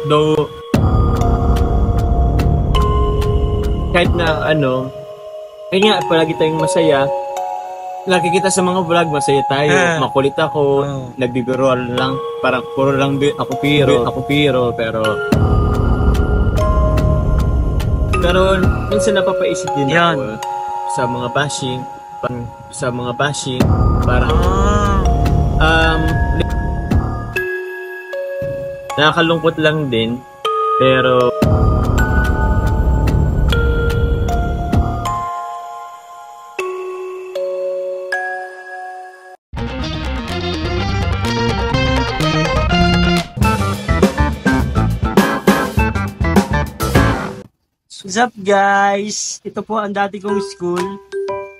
Though, kahit na ano, kaya nga, palagi tayong masaya. Nakikita sa mga vlog, masaya tayo. Makulit ako, nagbibiro lang. Parang puro lang ako piro, pero minsan napapaisip din ako sa mga bashing, parang nakakalungkot lang din, pero what's up guys? Ito po ang dati kong school.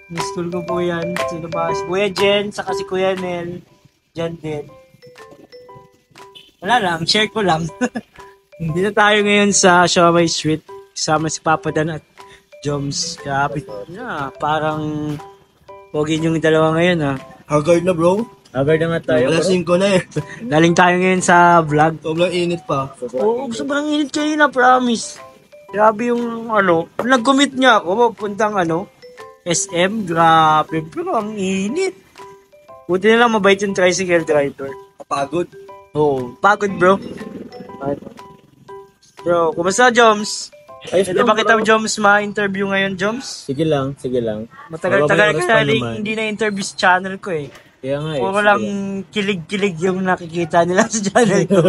Yung school ko po yan. Sino ba? Si Kuya Jen, saka si Kuya Nel. Jen din. Wala lang, share ko lang. Dito tayo ngayon sa Siomai Street. Kasama si Papa Dan at Joms. Kapit na, parang pogi yung dalawa ngayon ha. Haggard na bro. agad na nga tayo. Alas 5 na eh. Galing tayo ngayon sa vlog. Sobrang init pa. Oo, sobrang init kayo na, promise. Grabe yung nag-commit niya ako, puntang SM, grabe, pero ang init. Buti na lang mabait yung tricycle driver. Kapagod. Oo, pagod bro. Bro, kumusta Joms? Pwede ba kita Joms ma-interview ngayon, Joms? Sige lang. Matagal-tagal ka na hindi na-interview sa channel ko eh. Kaya nga eh. Puro lang kilig-kilig yung nakikita nila sa channel ko.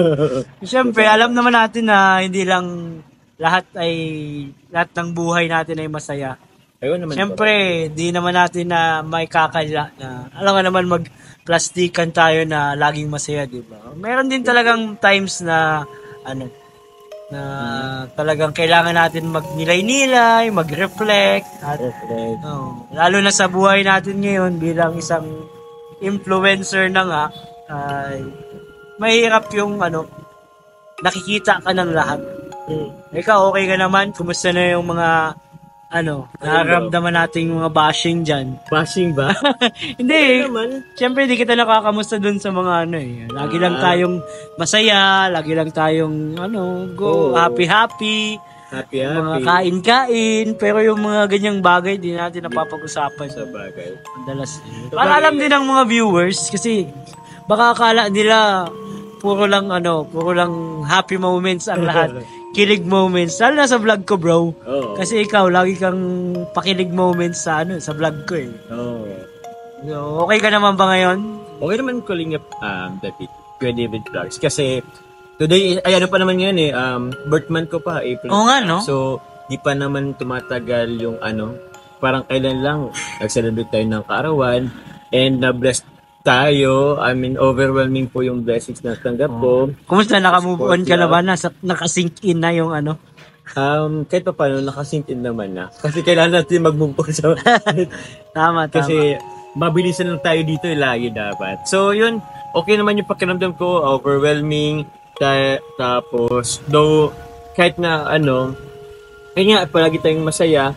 Siyempre, alam naman natin na hindi lang lahat ng buhay natin ay masaya. Ayun naman. Siyempre, di naman natin na may kakala na alam nga naman mag-plastikan tayo na laging masaya, di ba? Meron din talagang times na na talagang kailangan natin magnilay-nilay, mag-reflect at lalo na sa buhay natin ngayon bilang isang influencer na nga ay mahirap yung nakikita ka ng lahat. Ikaw, okay ka naman? Kumusta na yung mga nararamdaman nating mga bashing dyan? Bashing ba? Hindi. Siyempre, di kita nakakamusta dun sa mga lagi lang tayong masaya, lagi lang tayong happy. Mga kain-kain. Pero yung mga ganyang bagay, di natin napapag-usapan. Sa bagay. Madalas. Para alam din ng mga viewers, kasi baka akala nila puro lang happy moments ang lahat. Kilig moments. Lalo na sa vlog ko, bro. Oh. Kasi ikaw, lagi kang pakilig moments sa vlog ko eh. Oh. So, okay ka naman ba ngayon? Okay naman Kalingap, David. Kuya David Vlogs. Kasi, today, pa naman ngayon eh, birth month ko pa, April. Oo nga, no? So, di pa naman tumatagal yung parang kailan lang, nag-celebrate tayo ng kaarawan, and na-blessed tayo. I mean, overwhelming po yung blessings na tanggap ko. Kumusta? Naka-move on ka na ba? Naka-sink in na yung kahit pa paano, naka-sink in naman na. Kasi kailangan natin mag-move on sa Tama. Kasi, mabilisan lang tayo dito, lagi dapat. So, yun, okay naman yung pakiramdam ko, overwhelming. Tapos, though, kahit na kaya nga, palagi tayong masaya.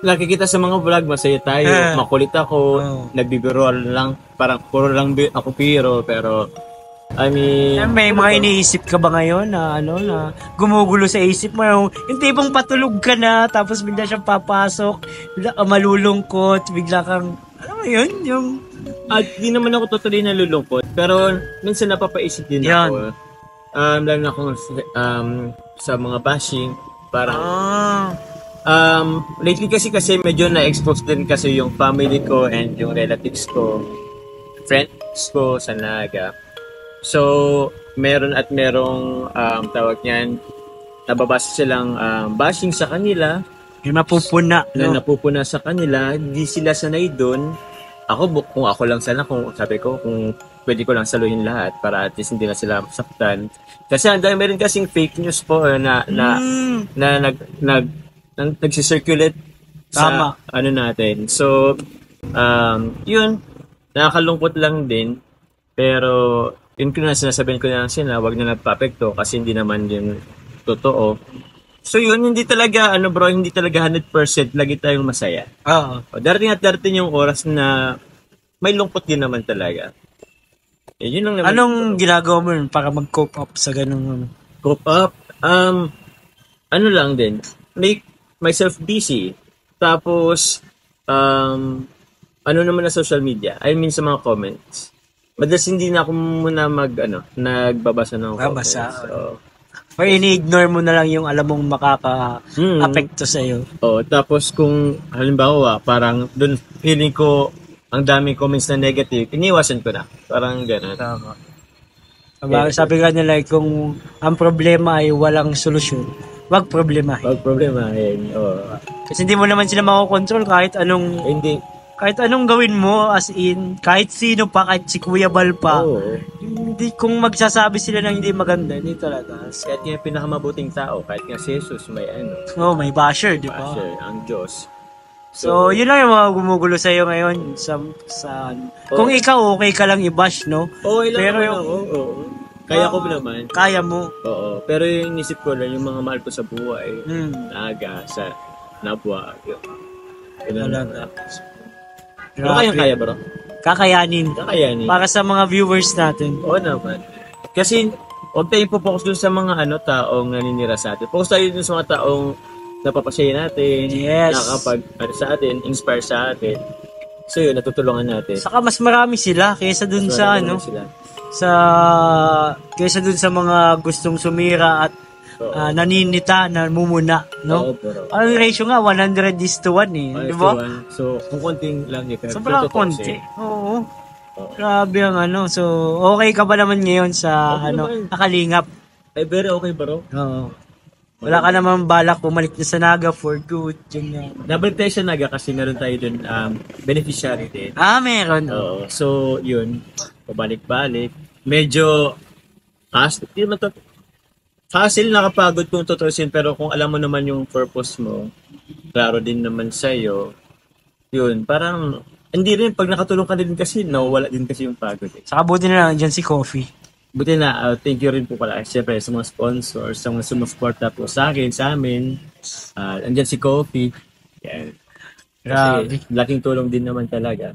Nakikita sa mga vlog, masaya tayo. Makulit ako, nagbibiro lang. Parang puro lang ako piro, pero I mean, may mga iniisip ka ba ngayon na gumugulo sa isip mo? Yung tipong patulog ka na, tapos bigla siyang papasok, bigla ka malulungkot, bigla kang, alam mo yun, yung... di naman ako totally nalulungkot, pero minsan napapaisip din ako. Lalo na akong sa mga bashing, parang... lately kasi medyo na-expose din kasi yung family ko and yung relatives ko, friends ko sa Naga. So, merong tawag niyan, nababasa silang bashing sa kanila. Yung napupuna. Napupuna sa kanila, di sila sanay doon. Kung ako lang sana, kung pwede ko lang saluhin lahat para at least hindi na sila masaktan. Kasi meron kasing fake news po na nagsisirculate sa natin. So, yun, nakakalungkot lang din. Pero, yun sinasabihin ko na sila, wag na nagpa-apekto kasi hindi naman din totoo. So yun, hindi talaga, hindi talaga 100% lagi tayong masaya. Darating yung oras na may lungkot din naman talaga. Yun lang naman. Anong ginagawa mo para mag-cope up sa ganung cope up. Ano lang din, make myself busy. Tapos, ano naman na social media? I mean sa mga comments. Madalas hindi na ako muna nagbabasa ng comments. So, or ini-ignore mo na lang yung alam mong makaka-apekto sa'yo. Tapos kung halimbawa, parang doon feeling ko ang daming comments na negative, iniwasan ko na. Parang gano'n. Tama. Sabi nga nila, kung ang problema ay walang solusyon, wag problemahin. Wag problemahin. Kasi hindi mo naman sila makokontrol kahit anong gawin mo, as in, kahit sino pa, kahit si Kuya Bal pa. Hindi, kung magsasabi sila ng hindi maganda, hindi talaga. Kahit nga pinakamabuting tao, kahit nga si Jesus, may may basher, di ba? Basher, ang Diyos. So, yun lang yung mga gumugulo sa'yo ngayon kung ikaw okay ka lang i-bash, no? Pero kaya ko naman. Kaya mo. Pero yung inisip ko lang, yung mga mahal ko sa buhay, naga, sa nabwa, talaga. Pero kaya bro? Kakayanin. Para sa mga viewers natin. Oo naman. Kasi, huwag tayong po-focus dun sa mga taong naninira sa atin. Focus tayo dun sa mga taong napapasaya natin, nakakapag sa atin, inspire sa atin. So yun, natutulungan natin. Saka mas marami sila kaysa dun kaysa dun sa mga gustong sumira at naninita, namumuna, no? Ang ratio nga 100:1 di ba? So kung konting lang sobrang konti. Oo. Grabe ang So okay ka ba naman ngayon sa Kalingap? Very okay bro. Oo. Wala ka naman balak bumalik na sa Naga for good. Nabalik tayo sa Naga kasi meron tayo dun beneficiary din. Meron. So yun, pabalik-balik. Medyo hassle, nakapagod kung tutusin, pero kung alam mo naman yung purpose mo, klaro din naman sa'yo, yun, parang, hindi rin, pag nakatulong ka din kasi, nawawala din kasi yung pagod. Saka buti na lang dyan si Coffee. Buti na, thank you rin po pala, siyempre, sa mga sponsors, sa mga sumusuporta po sa akin, sa amin, andyan si Coffee, yan. Kasi, laking tulong din naman talaga.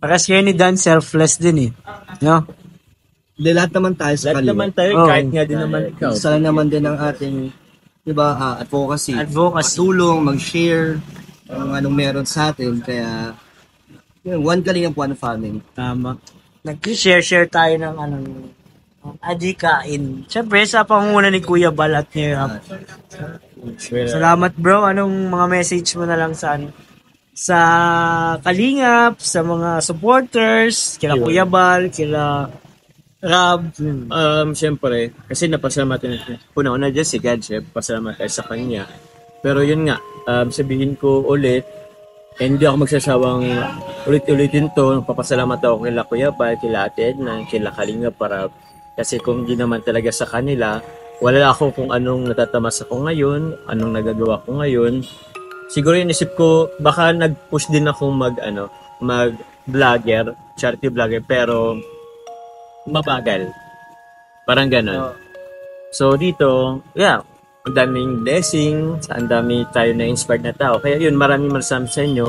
Paras kayo ni Dan, selfless din no? Lahat naman tayo sa Lahat naman tayo, kahit nga din naman ikaw. Isa lang naman din ang ating, advocacy. Tulong, mag-share, anong meron sa atin. Kaya, one Kalingap, one family. Tama. Nag-share tayo ng adikain. Siyempre, sa pangunguna ni Kuya Bal at ni Rap. Salamat bro. Anong mga message mo na lang sa Kalingap, sa mga supporters, kila Kuya Bal, kila Rab? Siyempre, kasi napasalamatan una dyan si God, pasalamat tayo sa kanya. Pero yun nga, sabihin ko ulit, hindi ako magsasawang ulit-ulitin to. Papasalamat ako kila Kuya Bal, kila Ate Edna, kila Kalingap para kasi kung di naman talaga sa kanila, wala ako kung anong natatamas ako ngayon, anong nagagawa ko ngayon. Siguro inisip ko, baka nag-push din akong mag-vlogger, charity vlogger, pero mabagal. Parang gano'n. So dito, ang daming blessing, ang dami tayo na inspired na tao. Kaya yun, maraming maraming sa inyo,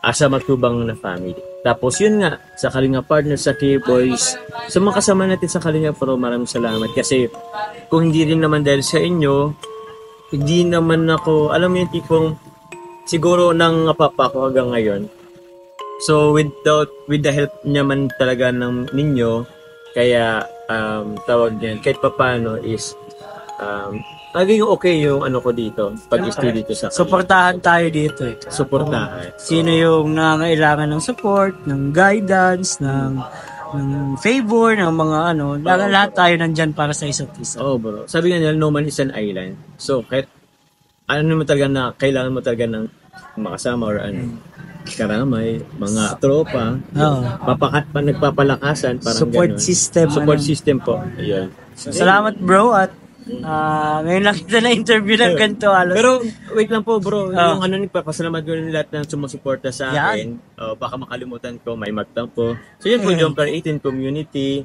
asa matubang na family. Tapos yun nga, sa Kalingap Partners, sa K-Boys, sa mga kasama natin sa Kalingap Pro, maraming salamat. Kasi kung hindi rin naman dahil sa inyo, hindi naman ako, alam mo yung tipong, siguro nang napapa ako hanggang ngayon. So with the help naman talaga ng ninyo, kaya tawag niyan, kahit papaano is naging okay yung ko dito, pag-study dito sa Suportahan tayo dito. Suportahan. Sino yung nangangailangan ng support, ng guidance, ng favor, ng mga lahat tayo nandyan para sa isa't isa. Bro. Sabi nga nila, no man is an island. So kahit mo talaga kailangan mo talaga ng makasama or karamay, mga tropa, nagpapalakasan, parang support ganun. Support system po. Ayun. Salamat bro at ngayon lang kita na interview ng ganito. Pero wait lang po bro, yung nagpapasalamat ko rin lahat ng sumusuporta sa akin. Baka makalimutan ko, may magtampo. So yun po, Jomcar 18 community.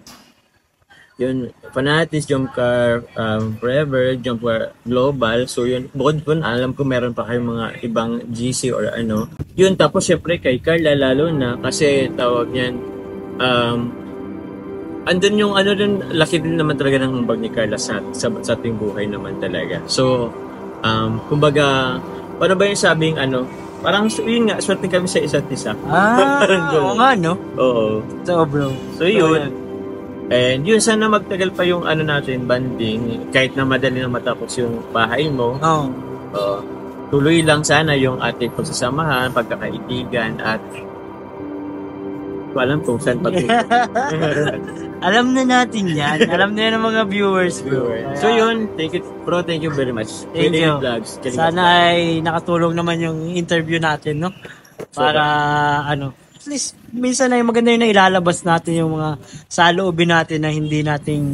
Yun, Fanatics, Jomcar Forever, Jomcar Global. So yun, bukod po, alam ko meron pa kayong mga ibang GC or Yun, tapos syempre kay Carla lalo na kasi tawag niyan, andun yung ano din, laki din naman talaga ng ambag ni Carla sa ating buhay naman talaga. So, kumbaga, paano ba yung sabing ano, parang yun nga, swerte kami sa isa't isa. Oo nga, no? Oo. So, bro. So, yun. And yun, sana magtagal pa yung ano natin, banding, kahit na madali na matapos yung bahay mo. Oo. Tuloy lang sana yung ating pagsasamahan, pagkakaibigan, at alam kung saan patuloy. Alam na natin yan. Alam na yan ng mga viewers, bro. So yun, thank you, bro. Thank you very much. Thank you. Vlogs, sana ay nakatulong naman yung interview natin, no? Para, at least, minsan ay maganda yung ilalabas natin yung mga saloobin natin na hindi nating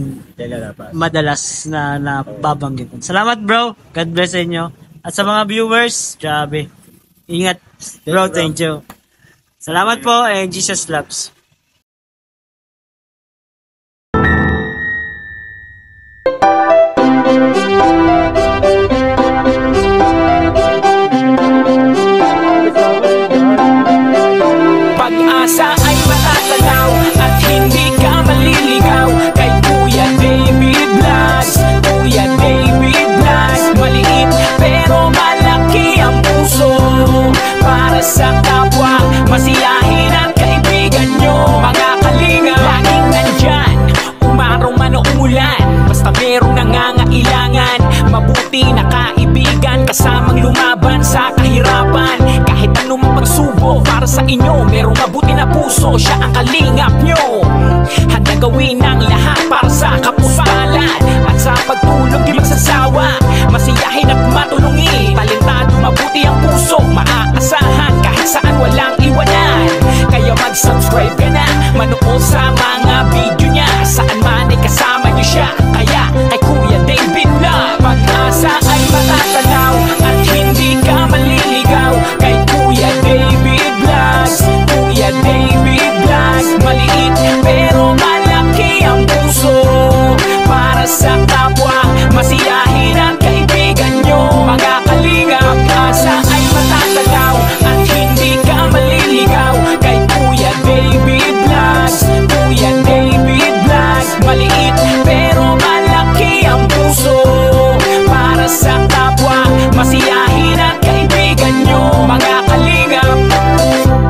madalas na babanggitin. Salamat, bro. God bless sa inyo. At sa mga viewers, grabe. Ingat, bro. Thank you. Salamat po, and Jesus loves. Pag-asa ay matatanaw at hindi ka maliligaw kay Kuya David Vlogs. Kuya David Vlogs, maliit pero malaki ang puso para sa kapwa, masiyahin at kaibigan nyo. Mga kalinga, laging nandyan, umaraw man o umulan, basta merong nangangailangan. Mabuti na kaibigan, kasamang lumaban sa kahirapan. Kahit anumang pagsubok, para sa inyo merong mabuti na puso, siya ang kalingap nyo. Handa gawin ang lahat para sa kapuspalad, at sa pagtulong di magsasawa, masiyahin at matulungin. Talentado, mabuti ang puso, maaasahan kahit saan walang iwanan. Kaya mag-subscribe ka na, manood sa mga video niya, saan man ay kasama niyo siya. Kaya kay Kuya David Vlog, pag-asa ay matatanaw at hindi ka maliligaw kay Kuya David Vlogs. Kuya David Vlogs, maliit pero malaki ang puso para sa kapwa, masiyahin ang kaibigan nyo. Mga kalinga, pag-asa ay matatanaw at hindi ka maliligaw kay Kuya David Vlogs. Kuya David Vlogs, maliit pero malaki ang puso para sa kapwa, masiyahin ang kaibigan nyo. Mga kalinga,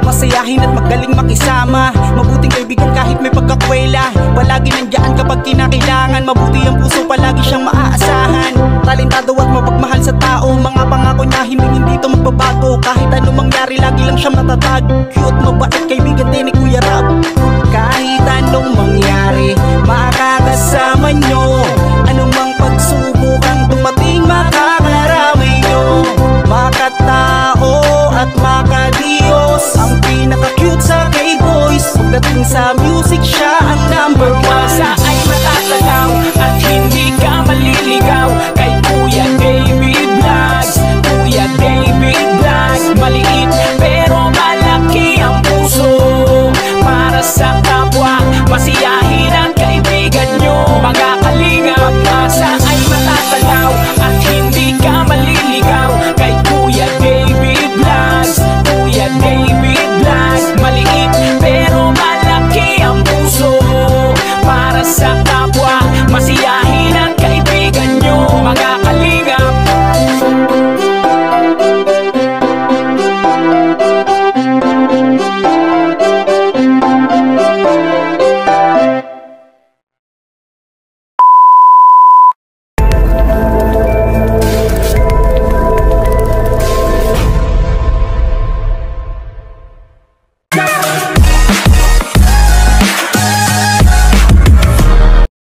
masayahin at magaling makisama, mabuting kaibigan kahit may pagkakwela. Palagi nandiyan kapag kinakailangan, mabuti ang puso, palagi siyang maaasahan. Talentado at mapagmahal sa tao, mga pangako niya hindi ito magbabago. Kahit anong mangyari, lagi lang siyang matatag. Cute, mabait, kaibigan din ni Kuya Rab.